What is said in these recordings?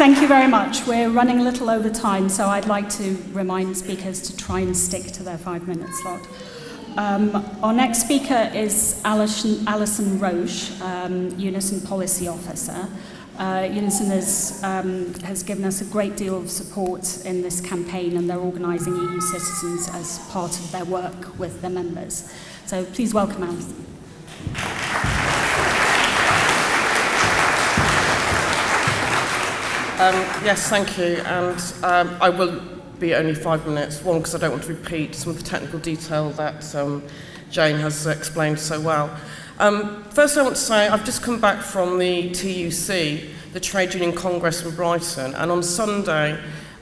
Thank you very much. We're running a little over time, so I'd like to remind speakers to try and stick to their 5-minute slot. Our next speaker is Allison Roche, Unison Policy Officer. Unison has given us a great deal of support in this campaign, and they're organising EU citizens as part of their work with their members. So please welcome Allison. Yes, thank you. And I will be only 5 minutes. One, because I don't want to repeat some of the technical detail that Jane has explained so well. First, I want to say I've just come back from the TUC, the Trade Union Congress in Brighton, and on Sunday,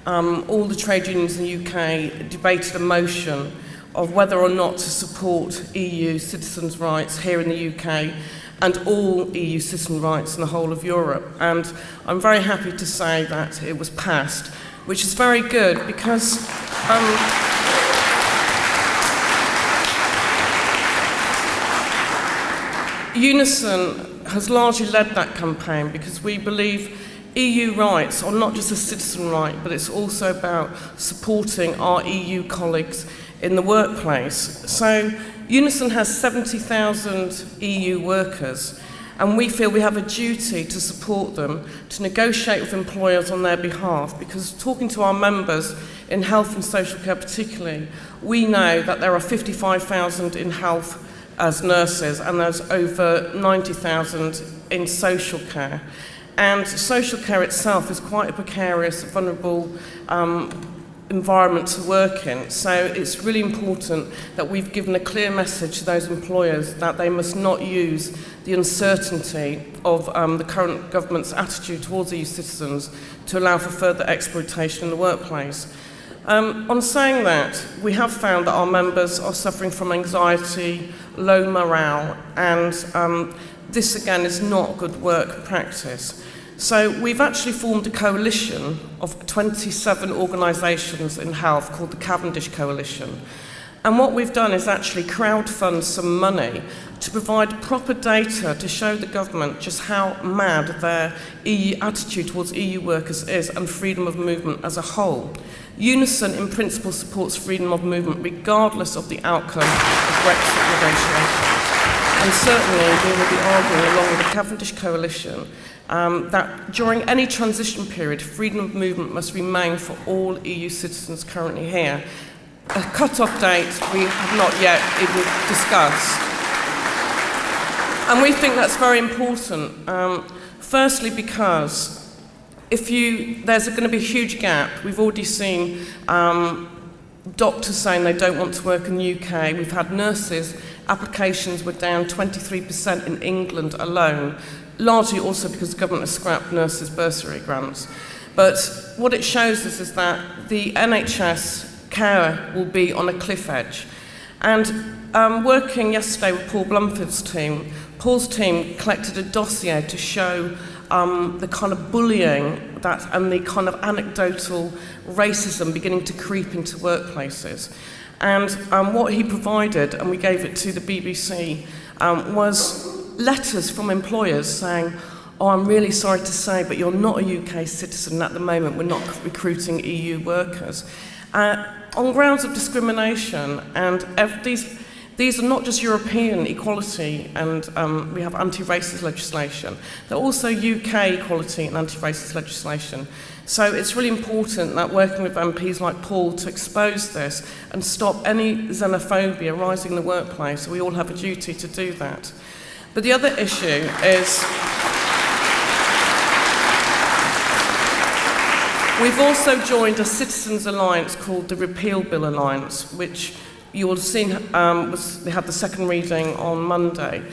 all the trade unions in the UK debated a motion of whether or not to support EU citizens' rights here in the UK and all EU citizen rights in the whole of Europe. And I'm very happy to say that it was passed, which is very good because Unison has largely led that campaign because we believe EU rights are not just a citizen right, but it's also about supporting our EU colleagues in the workplace. So Unison has 70,000 EU workers, and we feel we have a duty to support them, to negotiate with employers on their behalf, because talking to our members in health and social care particularly, we know that there are 55,000 in health as nurses, and there's over 90,000 in social care. And social care itself is quite a precarious, vulnerable environment to work in. So it's really important that we've given a clear message to those employers that they must not use the uncertainty of the current government's attitude towards EU citizens to allow for further exploitation in the workplace. On saying that, we have found that our members are suffering from anxiety, low morale, and this again is not good work practice. So we've actually formed a coalition of 27 organisations in health called the Cavendish Coalition. And what we've done is actually crowdfund some money to provide proper data to show the government just how mad their EU attitude towards EU workers is and freedom of movement as a whole. Unison in principle supports freedom of movement regardless of the outcome of Brexit negotiations. And certainly we will be arguing along with the Cavendish Coalition that during any transition period, freedom of movement must remain for all EU citizens currently here. A cut-off date we have not yet even discussed. And we think that's very important, firstly because there's going to be a huge gap. We've already seen doctors saying they don't want to work in the UK. We've had nurses, applications were down 23% in England alone, largely also because the government has scrapped nurses' bursary grants. But what it shows us is that the NHS care will be on a cliff edge. And working yesterday with Paul Blumford's team, Paul's team collected a dossier to show the kind of bullying and the kind of anecdotal racism beginning to creep into workplaces. And what he provided, and we gave it to the BBC, was letters from employers saying, "Oh, I'm really sorry to say, but you're not a UK citizen at the moment. We're not recruiting EU workers." On grounds of discrimination, and these are not just European equality, and we have anti-racist legislation. They're also UK equality and anti-racist legislation. So it's really important that working with MPs like Paul to expose this and stop any xenophobia rising in the workplace, we all have a duty to do that. But the other issue is we've also joined a citizens' alliance called the Repeal Bill Alliance, which you will have seen they had the second reading on Monday.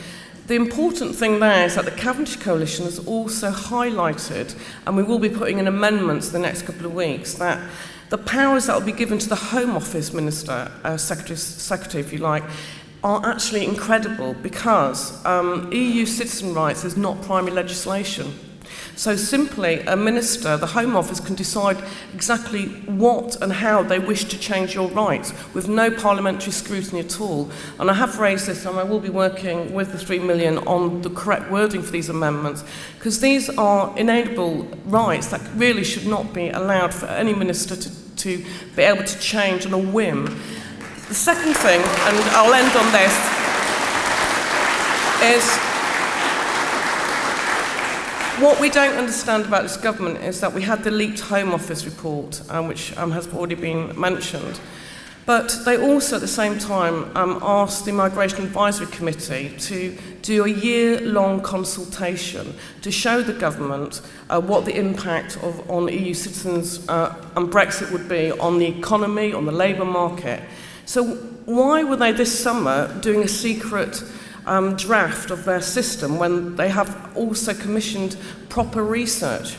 The important thing there is that the Cavendish Coalition has also highlighted, and we will be putting in amendments in the next couple of weeks, that the powers that will be given to the Home Office Minister, Secretary if you like, are actually incredible because EU citizen rights is not primary legislation. So simply, a minister, the Home Office, can decide exactly what and how they wish to change your rights with no parliamentary scrutiny at all. And I have raised this, and I will be working with the 3 million on the correct wording for these amendments, because these are inalienable rights that really should not be allowed for any minister to be able to change on a whim. The second thing, and I'll end on this, is what we don't understand about this government is that we had the leaked Home Office report, which has already been mentioned. But they also, at the same time, asked the Migration Advisory Committee to do a year-long consultation to show the government what the impact on EU citizens and Brexit would be on the economy, on the labour market. So why were they this summer doing a secret draft of their system when they have also commissioned proper research?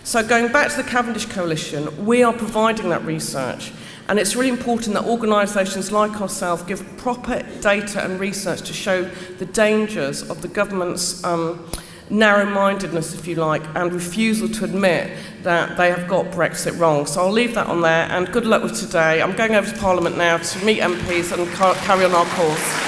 So going back to the Cavendish Coalition, we are providing that research, and it's really important that organisations like ourselves give proper data and research to show the dangers of the government's narrow-mindedness, if you like, and refusal to admit that they have got Brexit wrong. So I'll leave that on there, and good luck with today. I'm going over to Parliament now to meet MPs and carry on our cause.